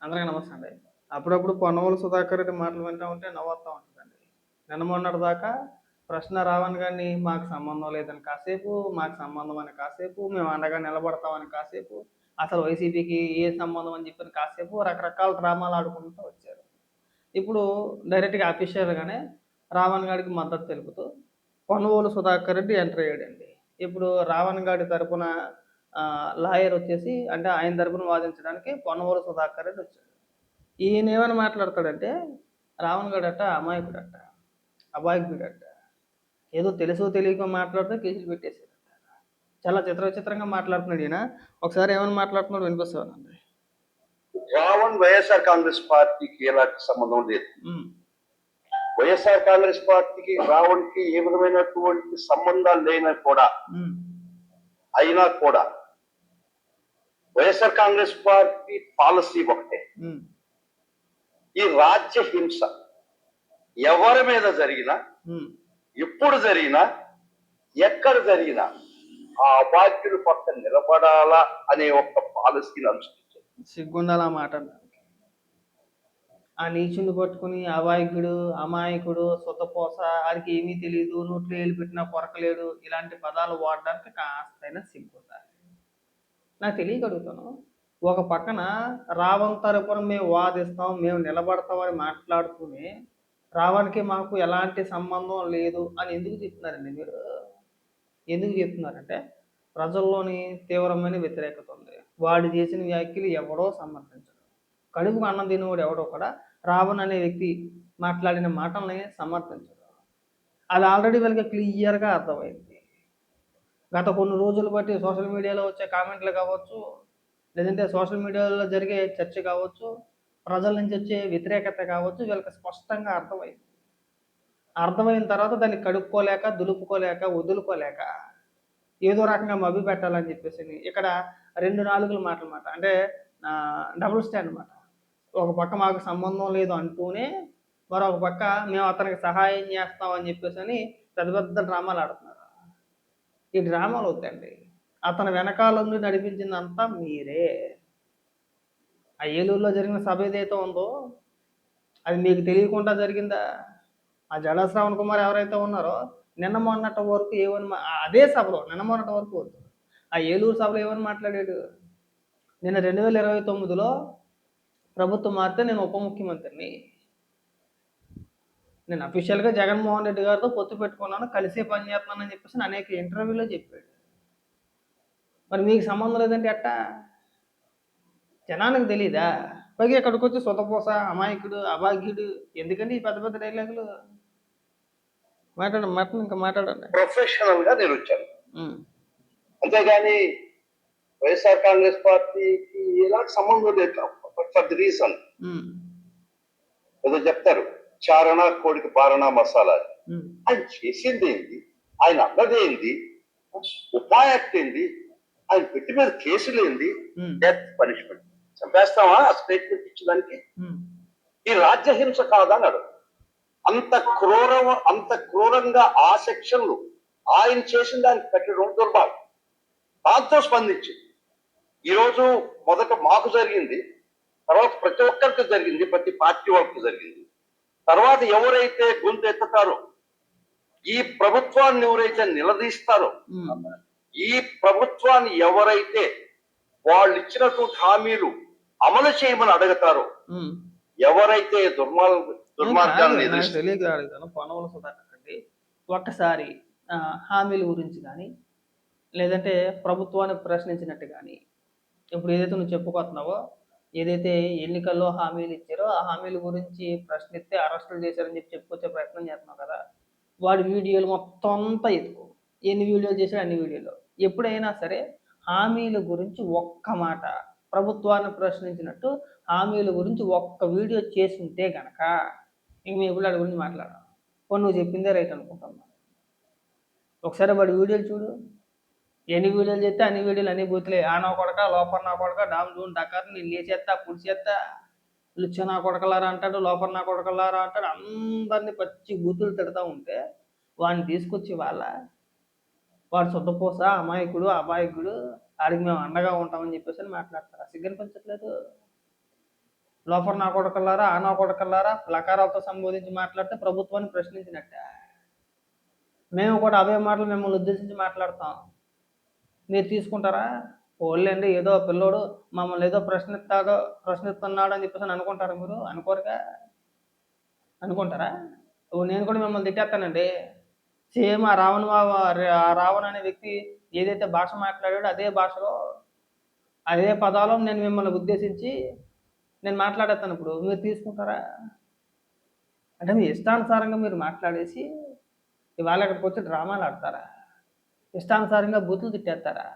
అందరికీ నమస్తే అండి. అప్పుడప్పుడు పొన్నవోలు సుధాకర్ రెడ్డి మాటలు వింటా ఉంటే నవ్వొత్తా ఉంటదండి. నిన్న మొన్నటి దాకా ప్రశ్న రావణ్ గారిని మాకు సంబంధం లేదని కాసేపు, మాకు సంబంధం అని కాసేపు, మేము అండగా నిలబడతామని కాసేపు, అసలు వైసీపీకి ఏ సంబంధం అని చెప్పని కాసేపు రకరకాల డ్రామాలు ఆడుకుంటూ వచ్చారు. ఇప్పుడు డైరెక్ట్‌గా అఫీషియల్‌గానే రావణ్ గాడికి మద్దతు తెలుపుతూ పొన్నవోలు సుధాకర్ రెడ్డి ఎంటర్ అయ్యాడండి. ఇప్పుడు రావణ్ గాడి తరపున లాయర్ వచ్చేసి అంటే ఆయన తరపున వాదించడానికి పొన్నవోలు సుధాకర్ రెడ్డి వచ్చాడు. ఈయనేమని మాట్లాడతాడంటే, రావణ్ గాడట అమాయకుడట, అమాయకుడట. ఏదో తెలుసో తెలియకో మాట్లాడితే కేసులు పెట్టేసారట. చాలా విచిత్రంగా మాట్లాడుతున్నాడు ఈయన. ఒకసారి ఏమని మాట్లాడుతున్నాడో వినిపిస్తానండి. రావణ్ వైఎస్ఆర్ కాంగ్రెస్ పార్టీకి ఎలాంటి సంబంధం లేదు. వైఎస్ఆర్ కాంగ్రెస్ పార్టీకి రావణ్కి ఏ విధమైనటువంటి సంబంధాలు అయినా కూడా వైఎస్ఆర్ కాంగ్రెస్ పార్టీ పాలసీ ఒకటే. ఈ రాజ్య హింస ఎవరి మీద జరిగినా, ఎప్పుడు జరిగినా, ఎక్కడ జరిగినా ఆ అభాగ్యుల పక్కన నిలబడాలా అనే ఒక పాలసీని అనుసరించారు. సిగ్గుండాల మాట. ఆ నీచుని పట్టుకుని అవాయకుడు, అమాయకుడు, సొత్తపోస, ఆడికి ఏమీ తెలియదు, నోట్లో ఏలు పెట్టినా కొరకలేడు, ఇలాంటి పదాలు వాడడానికి కాస్తైనా సిగ్గుండాలి. నాకు తెలియక అడుగుతాను. ఒక పక్కన రావణ్ తరపున మేము వాదిస్తాం, మేము నిలబడతామని మాట్లాడుతూనే రావణ్కి మాకు ఎలాంటి సంబంధం లేదు అని ఎందుకు చెప్తున్నారండి మీరు? ఎందుకు చెప్తున్నారంటే ప్రజల్లోని తీవ్రమైన వ్యతిరేకత ఉంది. వాడు చేసిన వ్యాఖ్యలు ఎవడో సమర్థించడు. కడుపుకు అన్నం తినేవాడు ఎవడో కూడా రావణ్ అనే వ్యక్తి మాట్లాడిన మాటల్ని సమర్థించడు. అది ఆల్రెడీ వీళ్ళకి క్లియర్గా అర్థమైంది. గత కొన్ని రోజులు బట్టి సోషల్ మీడియాలో వచ్చే కామెంట్లు కావచ్చు, లేదంటే సోషల్ మీడియాలో జరిగే చర్చ కావచ్చు, ప్రజల నుంచి వచ్చే వ్యతిరేకత కావచ్చు, వీళ్ళకి స్పష్టంగా అర్థమైంది. అర్థమైన తర్వాత దాన్ని కడుక్కోలేక, దులుపుకోలేక, వదులుకోలేక ఏదో రకంగా మభ్య పెట్టాలని చెప్పేసి ఇక్కడ 2 నాలుగుల మాటలమాట. అంటే డబుల్ స్టాండ్ అనమాట. ఒక పక్క మాకు సంబంధం లేదు అంటూనే, మరొక పక్క మేము అతనికి సహాయం చేస్తామని చెప్పేసి అని పెద్ద పెద్ద డ్రామాలు ఆడుతున్నారు. ఈ డ్రామాలు వద్దండి. అతని వెనకాల నుండి నడిపించిందంతా మీరే. ఆ ఏలూరులో జరిగిన సభ ఏదైతే ఉందో అది మీకు తెలియకుండా జరిగిందా? ఆ జడా శ్రావణ్ కుమార్ ఎవరైతే ఉన్నారో నిన్న మొన్నటి వరకు ఏమని అదే సభలో నిన్న మొన్నటి వరకు వద్దు, ఆ ఏలూరు సభలో ఏమని మాట్లాడాడు? నిన్న 2029లో ప్రభుత్వం మారితే నేను ఉప ముఖ్యమంత్రిని, నేను అఫీషియల్గా జగన్మోహన్ రెడ్డి గారితో పొత్తు పెట్టుకున్నాను, కలిసే పనిచేస్తున్నానని చెప్పేసి అనేక ఇంటర్వ్యూలో చెప్పాడు. మరి మీకు సంబంధం లేదంటే ఎట్టా? జనానికి తెలీదా? పైగా ఇక్కడికి వచ్చి సొతపోస, అమాయకుడు, అభాగ్యుడు ఎందుకండి ఈ పెద్ద పెద్ద డైలాగులు? ఇంకా మాట్లాడండి. ప్రొఫెషనల్ గా నేను వచ్చాను, అంతేగాని వైఎస్ఆర్ కాంగ్రెస్ పార్టీకి ఎలాంటి సంబంధం లేదు. ఫర్ ది రీజన్ ఏదో చెప్తారు, చారణ కోడికి పారణ మసాలా. ఆయన చేసింది ఏంది, ఆయన అన్నది ఏంది, ఉపాయాక్ట్ ఏంది, ఆయన పెట్టి మీద కేసులు ఏంది, డెత్ పనిష్మెంట్. చంపేస్తామా ఆ స్టేట్మెంట్ ఇచ్చడానికి? ఈ రాజ్యహింస కాదన్నాడు. అంత క్రూరంగా ఆ సెక్షన్లు ఆయన చేసిన దానికి పెట్టడం దుర్భాగ్యం. దాంతో స్పందించింది. ఈరోజు మొదట మాకు జరిగింది, తర్వాత ప్రతి ఒక్కరికి జరిగింది, ప్రతి పార్టీ వాళ్ళకి జరిగింది. తర్వాత ఎవరైతే గొంతు ఎత్తుతారో, ఈ ప్రభుత్వాన్ని ఎవరైతే నిలదీస్తారో, ఈ ప్రభుత్వాన్ని ఎవరైతే వాళ్ళు ఇచ్చినటువంటి హామీలు అమలు చేయమని అడుగుతారో, ఎవరైతే దుర్మార్గాన్ని ఒక్కసారి హామీల గురించి కానీ, లేదంటే ప్రభుత్వాన్ని ప్రశ్నించినట్టు కానీ, ఇప్పుడు ఏదైతే నువ్వు చెప్పుకోతున్నావో, ఏదైతే ఎన్నికల్లో హామీలు ఇచ్చారో ఆ హామీల గురించి ప్రశ్నిస్తే అరెస్టులు చేశారని చెప్పి చెప్పుకొచ్చే ప్రయత్నం చేస్తున్నావు కదా, వాడి వీడియోలు మొత్తం అంతా ఎత్తుకో. ఎన్ని వీడియోలు చేశాడు అన్ని వీడియోలు. ఎప్పుడైనా సరే హామీల గురించి ఒక్క మాట, ప్రభుత్వాన్ని ప్రశ్నించినట్టు హామీల గురించి ఒక్క వీడియో చేసి ఉంటే గనక ఇంక మేము ఇప్పుడు వాడి గురించి మాట్లాడాలి. కొన్ని నువ్వు చెప్పిందే రైట్ అనుకుంటున్నా. ఒకసారి వాడి వీడియోలు చూడు. ఎన్ని వీడియోలు చేస్తే అన్ని వీడియోలు అన్ని బూతులే. ఆ నా కొడక, లోపల నా కొడక, డామ్ జూన్ డకార్, నేను లేచేస్తా, పుడిచేస్తా, లుచ్చ నా కొడకలారా అంటాడు, లోపల నా కొడకలారా అంటాడు. అందరినీ పచ్చి బూతులు తిడతా ఉంటే వాడిని తీసుకొచ్చి వాడు శుద్ధపూస, అమాయకుడు, అమాయకుడు, ఆడికి మేము అండగా ఉంటామని చెప్పేసి అని మాట్లాడతారు. సిగ్గనిపించట్లేదు? లోఫర్ నా కొడకల్లారా, ఆ నా కొడకల్లారా లకారాలతో సంబోధించి మాట్లాడితే ప్రభుత్వాన్ని ప్రశ్నించినట్ట. మేము కూడా అవే మాటలు మిమ్మల్ని ఉద్దేశించి మాట్లాడతాం. మీరు తీసుకుంటారా? ఓళ్ళండి ఏదో పిల్లోడు మమ్మల్ని ఏదో ప్రశ్నిస్తున్నాడు అని చెప్పేసి అనుకుంటారా మీరు? అనుకోరుగా. అనుకుంటారా? ఇప్పుడు నేను కూడా మిమ్మల్ని తిట్టేస్తానండి. సేమ్ ఆ రావణ్ అనే వ్యక్తి ఏదైతే భాష మాట్లాడాడో అదే భాషలో అదే పదాలు నేను మిమ్మల్ని ఉద్దేశించి నేను మాట్లాడేస్తాను. ఇప్పుడు మీరు తీసుకుంటారా? అంటే మీ ఇష్టానుసారంగా మీరు మాట్లాడేసి ఇవాళ ఇక్కడికి వచ్చి డ్రామాలు ఆడతారా? ఇష్టానుసారంగా బూతులు తిట్టేస్తారా?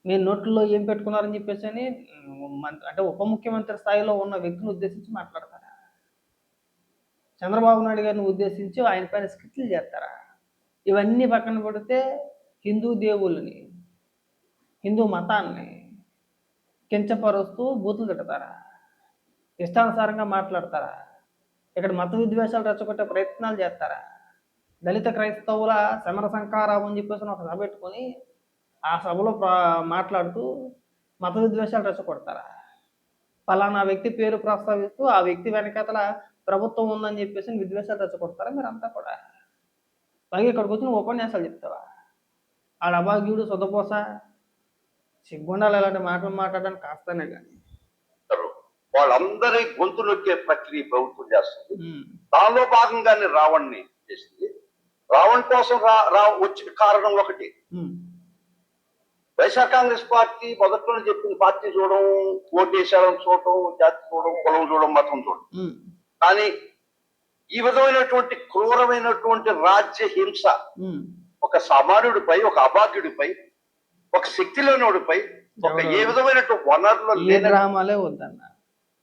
మీ నోట్లో ఏం పెట్టుకున్నారని చెప్పేసి అని అంటే ఉప ముఖ్యమంత్రి స్థాయిలో ఉన్న వ్యక్తిని ఉద్దేశించి మాట్లాడతారా? చంద్రబాబు నాయుడు గారిని ఉద్దేశించి ఆయన పైన స్కిట్లు చేస్తారా? ఇవన్నీ పక్కన పెడితే హిందూ దేవుళ్ళని, హిందూ మతాన్ని కించపరుస్తూ బూతులు తిడతారా? ఇష్టానుసారంగా మాట్లాడతారా? ఇక్కడ మత విద్వేషాలు రెచ్చగొట్టే ప్రయత్నాలు చేస్తారా? దళిత క్రైస్తవుల సమర సంకారం అని చెప్పేసి ఒక సభ పెట్టుకొని ఆ సభలో మాట్లాడుతూ మత విద్వేషాలు రెచ్చగొడతారా? పలానా వ్యక్తి పేరు ప్రస్తావిస్తూ ఆ వ్యక్తి వెనకాతల ప్రభుత్వం ఉందని చెప్పేసి విద్వేషాలు రెచ్చగొడతారా మీరంతా కూడా? పైగా ఇక్కడికి వచ్చి నువ్వు ఉపన్యాసాలు చెప్తావా? ఆడ అభాగ్యుడు సొద్దపోస సిగ్గుండాలి ఇలాంటి మాటలు మాట్లాడడానికి కాస్తానే కానీ వాళ్ళందరి గొంతు నొక్కే ప్రక్రియ ప్రభుత్వం చేస్తుంది. దానిలో భాగంగానే రావణ్ణి చేసింది. రావణ్ కోసం వచ్చిన కారణం ఒకటి, వైఎస్ఆర్ కాంగ్రెస్ పార్టీ మొదట్లో చెప్పిన పార్టీ చూడడం, ఓటేసాడం చూడడం, జాతి చూడడం, కులం చూడడం, మతం చూడడం. కానీ ఈ విధమైనటువంటి క్రూరమైనటువంటి రాజ్య హింస ఒక సామాన్యుడిపై, ఒక అభాగ్యుడిపై, ఒక శక్తి లేనివాడిపై, ఒక ఏ విధమైనటువంటి వనరులు డ్రామాలే వద్దన్న.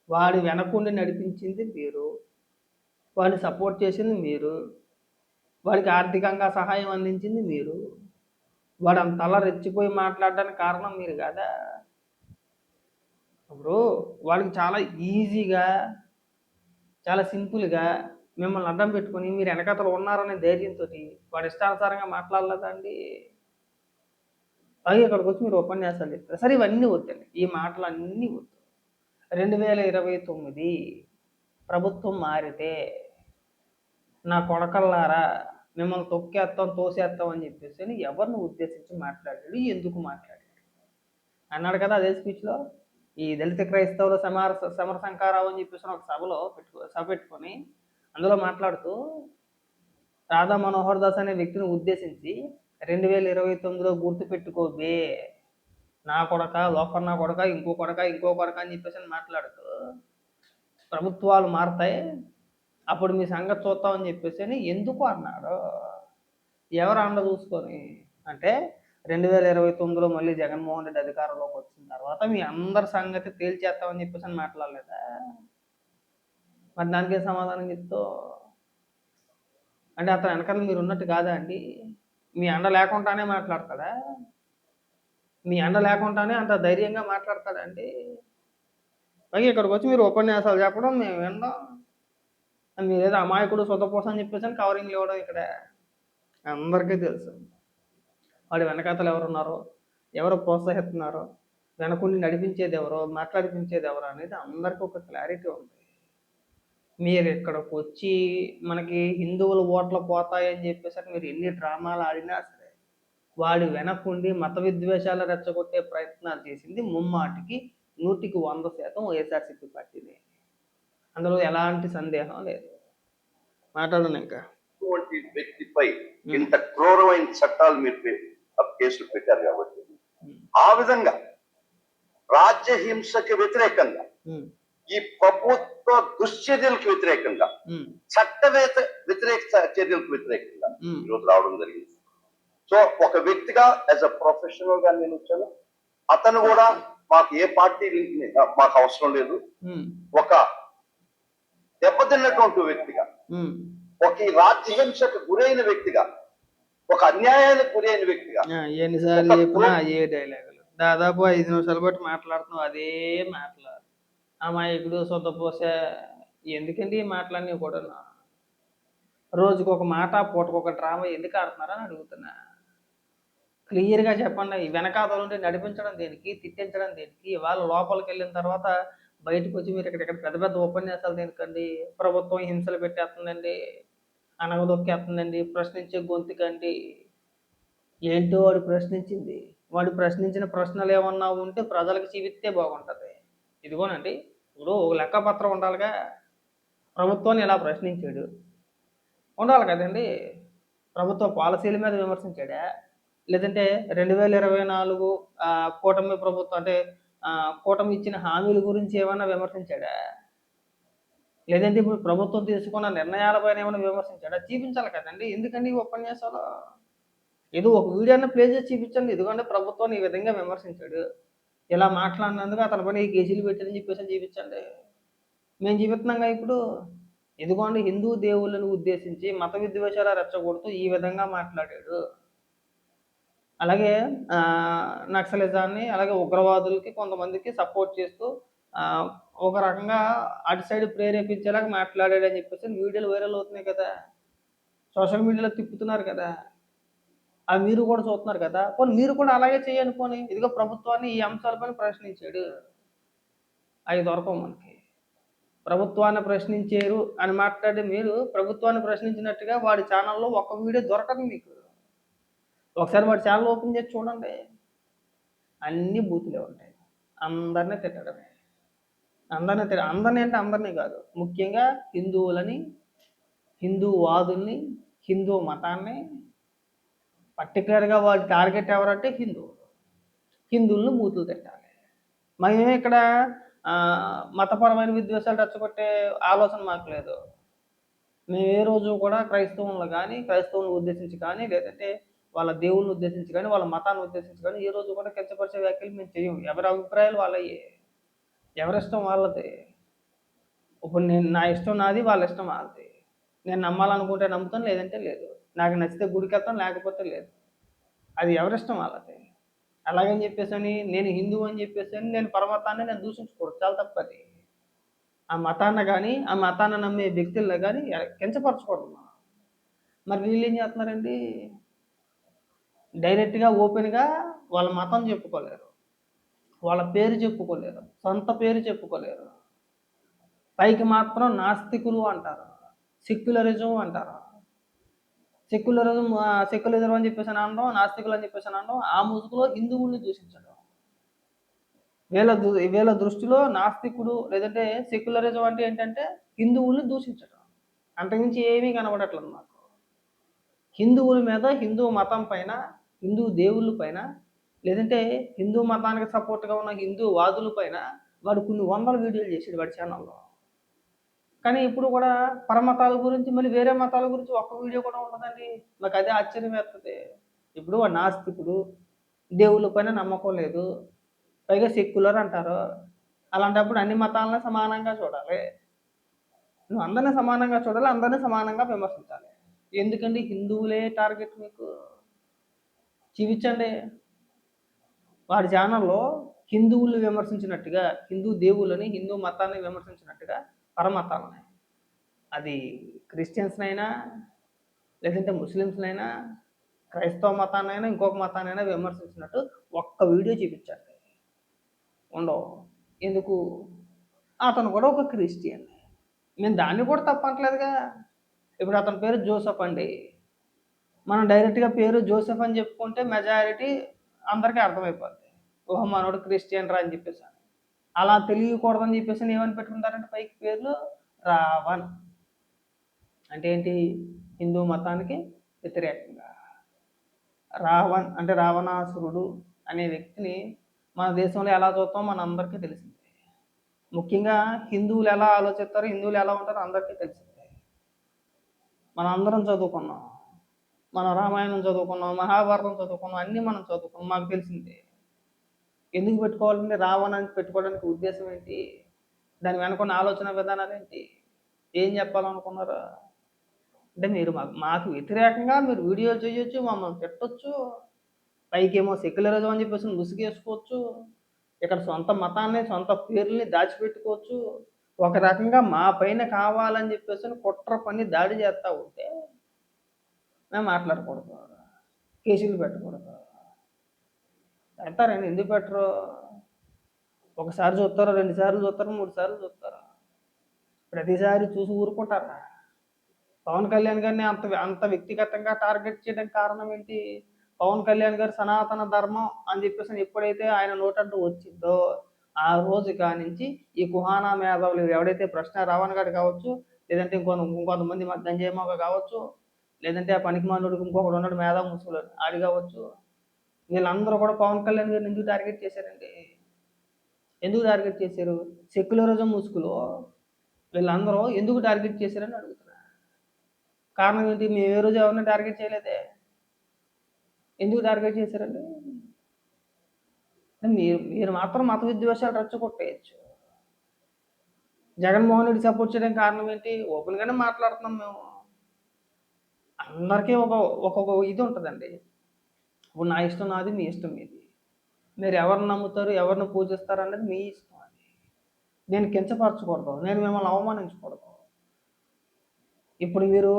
వాడి వెనకుండి నడిపించింది మీరు, వాడిని సపోర్ట్ చేసింది మీరు, వాడికి ఆర్థికంగా సహాయం అందించింది మీరు. వాడు అంతలా రెచ్చిపోయి మాట్లాడడానికి కారణం మీరు కదా. ఇప్పుడు వాడికి చాలా ఈజీగా, చాలా సింపుల్గా మిమ్మల్ని అడ్డం పెట్టుకొని మీరు వెనకతలు ఉన్నారనే ధైర్యంతో వాడు ఇష్టానుసారంగా మాట్లాడలేదండి. అలాగే ఇక్కడికి వచ్చి మీరు ఉపన్యాసాలు చెప్తారు. సరే ఇవన్నీ వద్దండి, ఈ మాటలు అన్నీ వద్దు. 2029 ప్రభుత్వం మారితే నా కొడకల్లారా మిమ్మల్ని తొక్కేస్తాం, తోసేస్తాం అని చెప్పేసి ఎవరిని ఉద్దేశించి మాట్లాడాడు, ఎందుకు మాట్లాడాడు అన్నాడు కదా అదే స్పీచ్లో. ఈ దళిత క్రైస్తవుల సమర సంకారావు అని చెప్పేసి ఒక సభ పెట్టుకొని అందులో మాట్లాడుతూ రాధా మనోహర్ దాస్ అనే వ్యక్తిని ఉద్దేశించి 2029లో గుర్తుపెట్టుకోబే నా కొడక, లోపల నా కొడక, ఇంకో కొడక అని చెప్పేసి మాట్లాడుతూ ప్రభుత్వాలు మారుతాయి అప్పుడు మీ సంగతి చూస్తామని చెప్పేసి అని ఎందుకు అన్నాడు. ఎవరు అండ చూసుకొని అంటే 2029లో మళ్ళీ జగన్మోహన్ రెడ్డి అధికారంలోకి వచ్చిన తర్వాత మీ అందరి సంగతి తేల్చేస్తామని చెప్పేసి అని మాట్లాడలేదా? మరి దానికే సమాధానం చెప్తూ అంటే అతను వెనకాల మీరు ఉన్నట్టు కాదా అండి? మీ అండ లేకుండానే మాట్లాడతాడా? మీ అండ లేకుండానే అంత ధైర్యంగా మాట్లాడతాడండి? పైగా ఇక్కడికి వచ్చి మీరు ఉపన్యాసాలు చెప్పడం మేము విన్నాం. మీరేదో అమాయకుడు సొంతపోసం అని చెప్పేసి కవరింగ్ ఇవ్వడం ఇక్కడ అందరికీ తెలుసు. వాడి వెనకాతలు ఎవరున్నారో, ఎవరు ప్రోత్సహిస్తున్నారో, వెనకుండి నడిపించేది ఎవరో, మాట్లాడిపించేది ఎవరో అనేది అందరికీ ఒక క్లారిటీ ఉంది. మీరు ఇక్కడికి వచ్చి మనకి హిందువుల ఓట్లు పోతాయని చెప్పేసి మీరు ఎన్ని డ్రామాలు ఆడినా సరే వాడి వెనకుండి మత విద్వేషాలు రెచ్చగొట్టే ప్రయత్నాలు చేసింది ముమ్మాటికి 100% వైఎస్ఆర్సీపీ పార్టీనే. అందులో ఎలాంటి సందేహం లేదు. మాట్లాడను ఇంకా. వ్యక్తిపై ఇంత క్రూరమైన చట్టాలు మీరు కేసులు పెట్టారు కాబట్టి ఆ విధంగా రాజ్య హింసకి వ్యతిరేకంగా, ఈ ప్రభుత్వ దుశ్చర్యలకు వ్యతిరేకంగా, చట్టవేత్త వ్యతిరేక చర్యలకు వ్యతిరేకంగా ఈరోజు రావడం జరిగింది. సో ఒక వ్యక్తిగా యాజ్ అ ప్రొఫెషనల్ గా నేను వచ్చాను. అతను కూడా మాకు ఏ పార్టీ మాకు అవసరం లేదు. ఒక దెబ్బతిన్నటువంటి వ్యక్తిగా, ఒక ఈ రాజ్యహింసకు గురైన వ్యక్తిగా, ఒక అన్యాయానికి గురైన వ్యక్తిగా ఎన్నిసార్లు చెప్పినా అదే డైలాగులు. దాదాపు 5 నిమిషాలు బట్టి మాట్లాడుతున్నాం అదే మాట్లాడు. అమాయకుడు సొంతపోసే ఎందుకండి ఈ మాటలన్నీ కూడా? రోజుకు ఒక మాట, పూటకొక డ్రామా ఎందుకు ఆడుతున్నారని అడుగుతున్నా. క్లియర్గా చెప్పండి. ఈ వెనకాతల నుండి నడిపించడం దేనికి, తిట్టించడం దేనికి? ఇవాళ లోపలికి వెళ్ళిన తర్వాత బయటకు వచ్చి మీరు ఇక్కడ పెద్ద పెద్ద ఉపన్యాసాలు దేనికండి? ప్రభుత్వం హింసలు పెట్టేస్తుందండి, అనగదొక్కేస్తుందండి, ప్రశ్నించే గొంతుకండి. ఏంటో వాడు ప్రశ్నించింది. వాడు ప్రశ్నించిన ప్రశ్నలు ఏమన్నా ఉంటే ప్రజలకు చూపిస్తే బాగుంటది. ఇదిగోనండి, ఇప్పుడు ఒక లెక్కపత్రం ఉండాలిగా. ప్రభుత్వాన్ని ఇలా ప్రశ్నించాడు. ఉండాలి కదండీ! ప్రభుత్వ పాలసీల మీద విమర్శించాడా? లేదంటే 2024 కూటమి ప్రభుత్వం అంటే కూటమి ఇచ్చిన హామీల గురించి ఏమన్నా విమర్శించాడా? లేదంటే ఇప్పుడు ప్రభుత్వం తీసుకున్న నిర్ణయాలపైన ఏమైనా విమర్శించాడా? చూపించాలి కదండీ! ఎందుకండి ఈ ఉపన్యాసాలు? ఏదో ఒక వీడియోని ప్లే చేసి చూపించండి. ఇదిగోండి ప్రభుత్వాన్ని ఈ విధంగా విమర్శించాడు, ఇలా మాట్లాడినందుకు అతని పైన ఈ కేసులు పెట్టారని చెప్పేసి చూపించండి. మేము చూపిస్తున్నాంగా ఇప్పుడు. ఇదిగోండి హిందూ దేవుళ్ళను ఉద్దేశించి మత విద్వేషాలు రెచ్చగొడుతూ ఈ విధంగా మాట్లాడాడు. అలాగే నక్సలిజాన్ని, అలాగే ఉగ్రవాదులకి కొంతమందికి సపోర్ట్ చేస్తూ ఒక రకంగా అటు సైడ్ ప్రేరేపించేలాగా మాట్లాడాడని చెప్పేసి వీడియోలు వైరల్ అవుతున్నాయి కదా, సోషల్ మీడియాలో తిప్పుతున్నారు కదా. అవి మీరు కూడా చూస్తున్నారు కదా. పోనీ మీరు కూడా అలాగే చేయనుకోని, ఇదిగో ప్రభుత్వాన్ని ఈ అంశాలపైన ప్రశ్నించాడు, అవి దొరకవు మనకి. ప్రభుత్వాన్ని ప్రశ్నించారు అని మాట్లాడి మీరు ప్రభుత్వాన్ని ప్రశ్నించినట్టుగా వాడి ఛానల్లో ఒక్క వీడియో దొరకదు మీకు. ఒకసారి వాడి ఛానల్ ఓపెన్ చేసి చూడండి, అన్ని బూతులే ఉంటాయి. అందరినీ తిట్టడమే. అందరినీ అంటే అందరినీ కాదు, ముఖ్యంగా హిందువులని, హిందూవాదుల్ని, హిందూ మతాన్ని. పర్టికులర్గా వాడి టార్గెట్ ఎవరంటే హిందువులను బూతులు తిట్టాలి. మేమే ఇక్కడ మతపరమైన విద్వేషాలు రెచ్చగొట్టే ఆలోచన మాకు లేదు. మేము ఏ రోజు కూడా క్రైస్తవులను కానీ, క్రైస్తవులను ఉద్దేశించి కానీ, లేదంటే వాళ్ళ దేవుళ్ళని ఉద్దేశించి కానీ, వాళ్ళ మతాన్ని ఉద్దేశించి కానీ ఏ రోజు కూడా కించపరిచే వ్యాఖ్యలు మేము చేయము. ఎవరి అభిప్రాయాలు వాళ్ళయ్యే, ఎవరిష్టం వాళ్ళది. ఇప్పుడు నా ఇష్టం నాది, వాళ్ళ ఇష్టం వాళ్ళది. నేను నమ్మాలనుకుంటే నమ్ముతాను, లేదంటే లేదు. నాకు నచ్చితే గుడికి వెళ్తాను, లేకపోతే లేదు. అది ఎవరిష్టం వాళ్ళది. అలాగని చెప్పేసి నేను హిందువు అని చెప్పేసి నేను పరమతాన్ని నేను దూషించకూడదు, చాలా తప్పది. ఆ మతాన్ని కానీ, ఆ మతాన్ని నమ్మే వ్యక్తుల్లో కానీ కించపరచకూడదు మనం. మరి వీళ్ళు ఏం చేస్తున్నారండి, డైరెక్ట్గా ఓపెన్గా వాళ్ళ మతం చెప్పుకోలేరు, వాళ్ళ పేరు చెప్పుకోలేరు, సొంత పేరు చెప్పుకోలేరు. పైకి మాత్రం నాస్తికులు అంటారు, సెక్యులరిజం అంటారు. సెక్యులరిజం అని చెప్పేసి అనడం, నాస్తికులు అని చెప్పేసి అనడం, ఆ ముసుగులో హిందువుల్ని దూషించడం. వీళ్ళ దృష్టిలో నాస్తికుడు లేదంటే సెక్యులరిజం అంటే ఏంటంటే హిందువుల్ని దూషించడం. అంతకుమించి ఏమీ కనబడట్లేదు నాకు. హిందువుల మీద, హిందూ మతం పైన, హిందూ దేవుళ్ళ పైన, లేదంటే హిందూ మతానికి సపోర్ట్గా ఉన్న హిందూ వాదుల పైన వాడు కొన్ని వందల వీడియోలు చేసాడు వాడి ఛానల్లో. కానీ ఇప్పుడు కూడా పరమతాల గురించి, మళ్ళీ వేరే మతాల గురించి ఒక్క వీడియో కూడా ఉండదండి. నాకు అదే ఆశ్చర్యం వేస్తుంది. ఇప్పుడు వాడు నాస్తికుడు, దేవుళ్ళ పైన నమ్మకం లేదు, పైగా సెక్యులర్ అంటారు. అలాంటప్పుడు అన్ని మతాలను సమానంగా చూడాలి. నువ్వు అందరినీ సమానంగా చూడాలి, అందరినీ సమానంగా విమర్శించాలి. ఎందుకండి హిందువులే టార్గెట్ మీకు? చూపించండి. వాడి ఛానల్లో హిందువుల్ని విమర్శించినట్టుగా, హిందూ దేవుళ్ళని, హిందూ మతాన్ని విమర్శించినట్టుగా పరమతాలని, అది క్రిస్టియన్స్నైనా, లేదంటే ముస్లిమ్స్నైనా, క్రైస్తవ మతాన్నైనా, ఇంకొక మతాన్నైనా విమర్శించినట్టు ఒక్క వీడియో చూపించండి. ఉండవు. ఎందుకు? అతను కూడా ఒక క్రిస్టియన్. నేను దాన్ని కూడా తప్పట్లేదుగా. ఇప్పుడు అతని పేరు జోసెఫ్ అండి. మనం డైరెక్ట్గా పేరు జోసెఫ్ అని చెప్పుకుంటే మెజారిటీ అందరికీ అర్థమైపోద్ది, ఓహో మనోడు క్రిస్టియన్ రా అని చెప్పేసి. అలా తెలియకూడదని చెప్పేసి ఏమని పెట్టుకుంటారంటే పైకి పేర్లు రావణ్. అంటే ఏంటి? హిందూ మతానికి వ్యతిరేకంగా. రావణ్ అంటే రావణాసురుడు అనే వ్యక్తిని మన దేశంలో ఎలా చూస్తామో మన అందరికీ తెలిసిందే. ముఖ్యంగా హిందువులు ఎలా ఆలోచిస్తారో, హిందువులు ఎలా ఉంటారో అందరికీ తెలిసిందే. మనం అందరం చదువుకున్నాం, మనం రామాయణం చదువుకున్నాం, మహాభారతం చదువుకున్నాం, అన్నీ మనం చదువుకున్నాం, మాకు తెలిసిందే. ఎందుకు పెట్టుకోవాలంటే రావణాన్ని పెట్టుకోవడానికి ఉద్దేశం ఏంటి? దాని వెనుకున్న ఆలోచన విధానాలు ఏంటి? ఏం చెప్పాలనుకున్నారు? అంటే మీరు మాకు వ్యతిరేకంగా మీరు వీడియోలు చేయొచ్చు, మమ్మల్ని తిట్టొచ్చు, పైకేమో సెక్యులరిజం అని చెప్పేసి ముసుగేసుకోవచ్చు, ఇక్కడ సొంత మతాన్ని, సొంత పేర్లని దాచిపెట్టుకోవచ్చు. ఒక రకంగా మా పైన కావాలని చెప్పేసి కుట్ర పని దాడి చేస్తూ ఉంటే మేము మాట్లాడకూడదు, కేసులు పెట్టకూడదు. పెడతారండి, ఎందుకు పెట్టరు? ఒకసారి చూస్తారు, 2 సార్లు చూస్తారు, 3 సార్లు చూస్తారు. ప్రతిసారి చూసి ఊరుకుంటారా? పవన్ కళ్యాణ్ గారిని అంత అంత వ్యక్తిగతంగా టార్గెట్ చేయడానికి కారణం ఏంటి? పవన్ కళ్యాణ్ గారు సనాతన ధర్మం అని చెప్పేసి ఎప్పుడైతే ఆయన నోటంటూ వచ్చిందో ఆ రోజు కానించి ఈ కుహానా మేధావులు ఎవడైతే ప్రశ్న రావణ్ గారు కావచ్చు, లేదంటే ఇంకొంతమంది మా గంజాయి మొగ కావచ్చు, లేదంటే ఆ పనికిమాలినోడికి ఇంకొకడు ఉన్నాడు మేధావి ముసుగులో ఆడి కావచ్చు, వీళ్ళందరూ కూడా పవన్ కళ్యాణ్ గారిని ఎందుకు టార్గెట్ చేశారండి? ఎందుకు టార్గెట్ చేశారు? సెక్యులరిజం ముసుగులో వీళ్ళందరూ ఎందుకు టార్గెట్ చేశారని అడుగుతున్నా. కారణం ఏంటి? మేము ఏ రోజు ఎవరిని టార్గెట్ చేయలేదే. ఎందుకు టార్గెట్ చేశారండి? మీరు మీరు మాత్రం మత విద్వేషాలు రెచ్చగొట్టేయచ్చు. జగన్మోహన్ రెడ్డి సపోర్ట్ చేయడానికి కారణం ఏంటి? ఓపెన్గానే మాట్లాడుతున్నాం మేము. అందరికీ ఒక్కొక్క ఇది ఉంటుందండి. ఇప్పుడు నా ఇష్టం నాది, మీ ఇష్టం మీది. మీరు ఎవరిని నమ్ముతారు, ఎవరిని పూజిస్తారు అనేది మీ ఇష్టం. అది నేను కించపరచకూడదు, నేను మిమ్మల్ని అవమానించకూడదు. ఇప్పుడు మీరు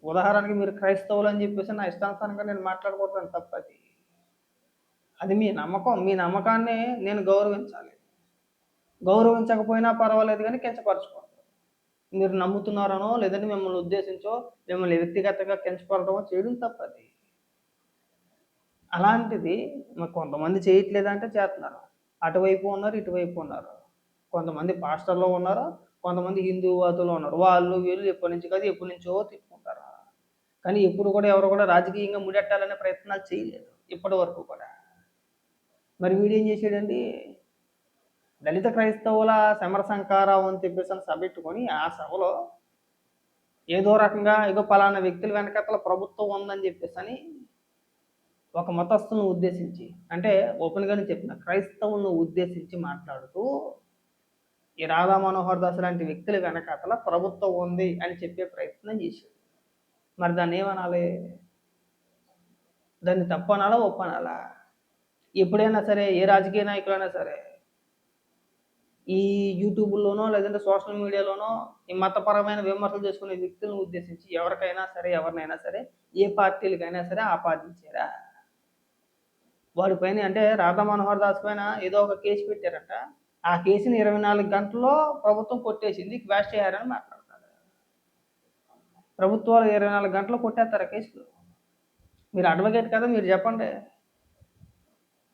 ఉదాహరణకి మీరు క్రైస్తవులు అని చెప్పేసి నా ఇష్టానుసారంగా నేను మాట్లాడకూడదు, తప్పది. అది మీ నమ్మకం. మీ నమ్మకాన్ని నేను గౌరవించాలి. గౌరవించకపోయినా పర్వాలేదు కానీ కించపరచకూడదు. మీరు నమ్ముతున్నారనో లేదంటే మిమ్మల్ని ఉద్దేశించో మిమ్మల్ని వ్యక్తిగతంగా కించపడటమో చేయడం తప్పది. అలాంటిది మరి కొంతమంది చేయట్లేదంటే చేస్తున్నారు. అటువైపు ఉన్నారు, ఇటువైపు ఉన్నారు. కొంతమంది పాస్టర్లో ఉన్నారు, కొంతమంది హిందూవాదులు ఉన్నారు. వాళ్ళు వీళ్ళు ఎప్పటి నుంచి కాదు ఎప్పటి నుంచో తిప్పుకుంటారు. కానీ ఎప్పుడు కూడా ఎవరు కూడా రాజకీయంగా ముడెట్టాలనే ప్రయత్నాలు చేయలేదు ఇప్పటి వరకు కూడా. మరి వీడేం చేసాడండి? దళిత క్రైస్తవుల సమర సంకారం అని చెప్పేసి సభ పెట్టుకొని ఆ సభలో ఏదో రకంగా ఏదో పలానా వ్యక్తుల వెనకతల ప్రభుత్వం ఉందని చెప్పేసి అని ఒక మతస్థులను ఉద్దేశించి, అంటే ఓపెన్గానే చెప్పిన క్రైస్తవులను ఉద్దేశించి మాట్లాడుతూ ఈ రాధా మనోహర్ దాస్ లాంటి వ్యక్తుల వెనకతల ప్రభుత్వం ఉంది అని చెప్పే ప్రయత్నం చేశాడు. మరి దాన్ని ఏమనాలి? దాన్ని తప్పనాలా ఒప్పనాలా? ఎప్పుడైనా సరే ఏ రాజకీయ నాయకులైనా సరే ఈ యూట్యూబ్లోనో లేదంటే సోషల్ మీడియాలోనో ఈ మతపరమైన విమర్శలు చేసుకునే వ్యక్తులను ఉద్దేశించి ఎవరినైనా సరే ఏ పార్టీలకైనా సరే ఆపాదించారా? వాడి పైన అంటే రాధా మనోహర్ దాస్ పైన ఏదో ఒక కేసు పెట్టారంట. ఆ కేసుని 24 గంటల్లో ప్రభుత్వం కొట్టేసింది, క్వాష్ చేయారని మాట్లాడతారు. ప్రభుత్వాలు 24 గంటలు కొట్టేస్తారు కేసులు. మీరు అడ్వకేట్ కదా, మీరు చెప్పండి.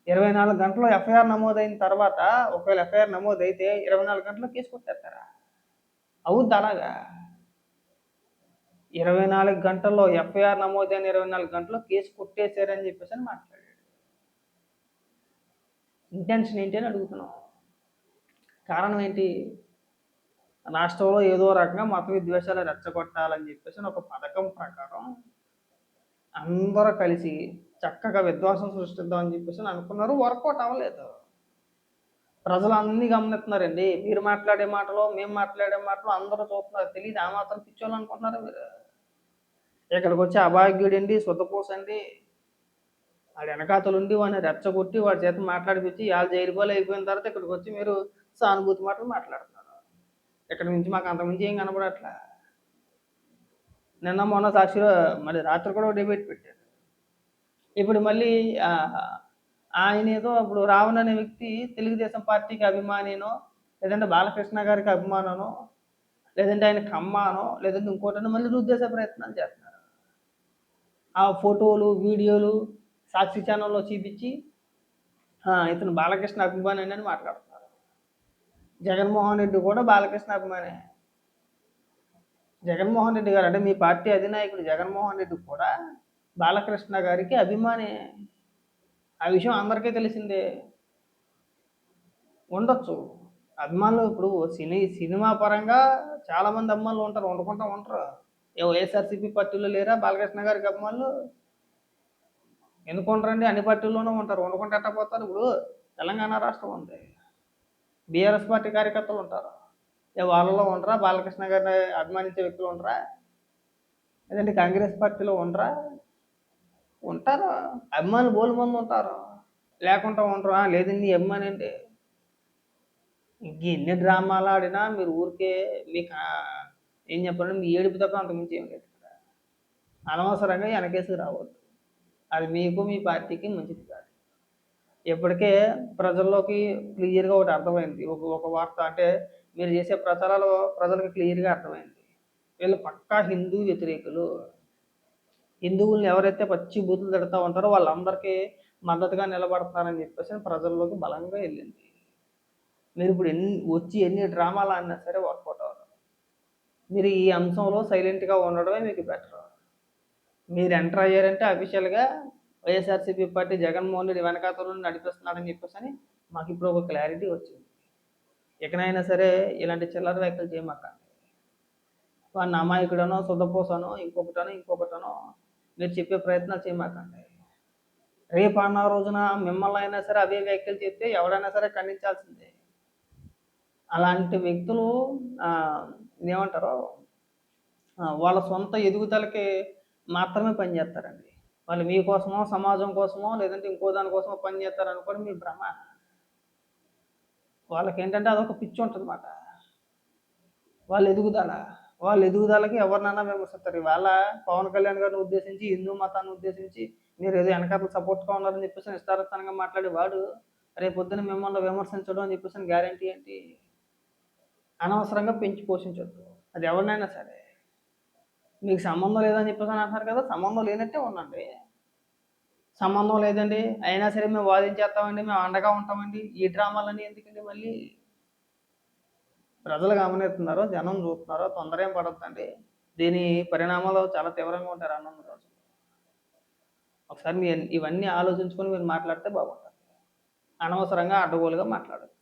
24 గంటల్లో ఎఫ్ఐఆర్ నమోదైన తర్వాత ఒకవేళ ఎఫ్ఐఆర్ నమోదైతే 24 గంటల్లో కేసు కొట్టేస్తారా? అవుద్ది అలాగా? 24 గంటల్లో ఎఫ్ఐఆర్ నమోదైన 24 గంటల్లో కేసు కొట్టేశారని చెప్పేసి అని మాట్లాడాడు. ఇంటెన్షన్ ఏంటి అని అడుగుతున్నాం. కారణం ఏంటి? రాష్ట్రంలో ఏదో రకంగా మత విద్వేషాలు రెచ్చగొట్టాలని చెప్పేసి ఒక పథకం ప్రకారం అందరూ కలిసి చక్కగా విధ్వంసం సృష్టిద్దామని చెప్పేసి అనుకున్నారు. వర్కౌట్ అవ్వలేదు. ప్రజలు అన్నీ గమనిస్తున్నారండి. మీరు మాట్లాడే మాటలు, మేము మాట్లాడే మాటలు అందరూ చూస్తున్నారు. తెలియదు ఆ మాత్రం పిచ్చోళ్ళు అనుకుంటున్నారు మీరు. ఇక్కడికి వచ్చి అభాగ్యుడండి, శుద్ధపూసండి, వాడి వెనకాతలుండి వాడిని రెచ్చగొట్టి వాడి చేత మాట్లాడిపించి వాళ్ళు జైలుపాలు అయిపోయిన తర్వాత ఇక్కడికి వచ్చి మీరు సానుభూతి మాటలు మాట్లాడుతున్నారు. ఇక్కడ నుంచి మాకు అంతకుమించి ఏం కనపడట్లా. నిన్న మొన్న సాక్షిలో మరి రాత్రి కూడా డిబేట్ పెట్టారు. ఇప్పుడు మళ్ళీ ఆయన ఏదో ఇప్పుడు రావణ్ అనే వ్యక్తి తెలుగుదేశం పార్టీకి అభిమానినో లేదంటే బాలకృష్ణ గారికి అభిమాననో లేదంటే ఆయన కమ్మానో లేదంటే ఇంకోటనో మళ్ళీ రుద్దేసే ప్రయత్నాలు చేస్తున్నారు. ఆ ఫోటోలు వీడియోలు సాక్షి ఛానల్లో చూపించి ఇతను బాలకృష్ణ అభిమాని అని మాట్లాడుతున్నారు. జగన్మోహన్ రెడ్డి కూడా బాలకృష్ణ అభిమానే. జగన్మోహన్ రెడ్డి గారు అంటే మీ పార్టీ అధినాయకుడు జగన్మోహన్ రెడ్డి కూడా బాలకృష్ణ గారికి అభిమానే. ఆ విషయం అందరికీ తెలిసిందే. ఉండొచ్చు అభిమానులు. ఇప్పుడు సినిమా పరంగా చాలామంది అభిమానులు ఉంటారు, వండుకుంటూ ఉంటారు. వైఎస్ఆర్సీపీ పార్టీలో లేరా బాలకృష్ణ గారికి అభిమానులు? ఎందుకు ఉంటారండి? అన్ని పార్టీల్లోనూ ఉంటారు, వండుకుంటూ ఎట్టపోతారు. ఇప్పుడు తెలంగాణ రాష్ట్రం ఉంది, బీఆర్ఎస్ పార్టీ కార్యకర్తలు ఉంటారు. వాళ్ళలో ఉండరా? బాలకృష్ణ గారిని అభిమానించే వ్యక్తులు ఉండరా? లేదంటే కాంగ్రెస్ పార్టీలో ఉండరా? ఉంటారు. అభిమానులు బోలు మంది ఉంటారు, లేకుండా ఉండరా? లేదండి అభిమాని అంటే ఇంక ఎన్ని డ్రామాలు ఆడినా మీరు ఊరికే మీకు ఏం చెప్పాలంటే మీ ఏడుపు తప్ప అంతకుమించి ఏం లేదు. అనవసరంగా వెనకేసి రావద్దు. అది మీకు మీ పార్టీకి మంచిది కాదు. ఇప్పటికే ప్రజల్లోకి క్లియర్‌గా ఒకటి అర్థమైంది. ఒక ఒక వార్త అంటే మీరు చేసే ప్రచారాలు ప్రజలకు క్లియర్‌గా అర్థమైంది. వీళ్ళు పక్కా హిందూ వ్యతిరేకులు. హిందువుల్ని ఎవరైతే పచ్చి బూతులు తిడతా ఉంటారో వాళ్ళందరికీ మద్దతుగా నిలబడతారని చెప్పేసి ప్రజల్లోకి బలంగా ఎళ్ళింది. మీరిప్పుడు ఎన్ని డ్రామాలు ఆడినా సరే వర్కౌట్ అవ్వదు. మీరు ఈ అంశంలో సైలెంట్‌గా ఉండడమే మీకు బెటరు. మీరు ఎంటర్ అయ్యారంటే అఫీషియల్‌గా వైఎస్ఆర్‌సీపీ పార్టీ జగన్మోహన్ రెడ్డి వెనకాతల నుండి నడిపిస్తున్నాడని చెప్పేసని మాకిప్పుడు ఒక క్లారిటీ వచ్చింది. ఇకనైనా సరే ఇలాంటి చిల్లర వ్యాఖ్యలు చేయమాకండి. వాడిని అమాయకుడనో, సుద్దపూసనో, ఇంకొకటనో మీరు చెప్పే ప్రయత్నాలు చేయమాకండి. రేపు అన్న రోజున మిమ్మల్నైనా సరే అవే వ్యాఖ్యలు చేస్తే ఎవడైనా సరే ఖండించాల్సిందే. అలాంటి వ్యక్తులు ఏమంటారు వాళ్ళ సొంత ఎదుగుదలకి మాత్రమే పనిచేస్తారండి. వాళ్ళు మీకోసమో, సమాజం కోసమో, లేదంటే ఇంకో దాని కోసమో పనిచేస్తారనుకోవడం మీ భ్రమ. వాళ్ళకేంటంటే అదొక పిచ్చి ఉంటుందన్నమాట. వాళ్ళ ఎదుగుదలకి ఎవరినైనా విమర్శిస్తారు. ఇవాళ పవన్ కళ్యాణ్ గారిని ఉద్దేశించి, హిందూ మతాన్ని ఉద్దేశించి మీరు ఏదో వెనకాతల సపోర్ట్‌గా ఉన్నారని చెప్పేసి ఇష్టారాజ్యంగా మాట్లాడే వాడు రేపొద్దున మిమ్మల్ని విమర్శించడం అని చెప్పేసి గ్యారంటీ ఏంటి? అనవసరంగా పెంచి పోషించొద్దు. అది ఎవరినైనా సరే. మీకు సంబంధం లేదని చెప్పేసి అంటున్నారు కదా! సంబంధం లేనట్టే ఉండండి. సంబంధం లేదండి, అయినా సరే మేము వాదించేస్తామండి, మేము అండగా ఉంటామండి. ఈ డ్రామాలన్నీ ఎందుకండి మళ్ళీ? ప్రజలు గమనిస్తున్నారు, జనం చూస్తున్నారు. తొందర ఏం పడొద్దండి. దీని పరిణామాలు చాలా తీవ్రంగా ఉంటాయి రానున్న రోజుల్లో. ఒకసారి ఇవన్నీ ఆలోచించుకొని మీరు మాట్లాడితే బాగుంటుంది. అనవసరంగా అడ్డగోలుగా మాట్లాడొద్దు.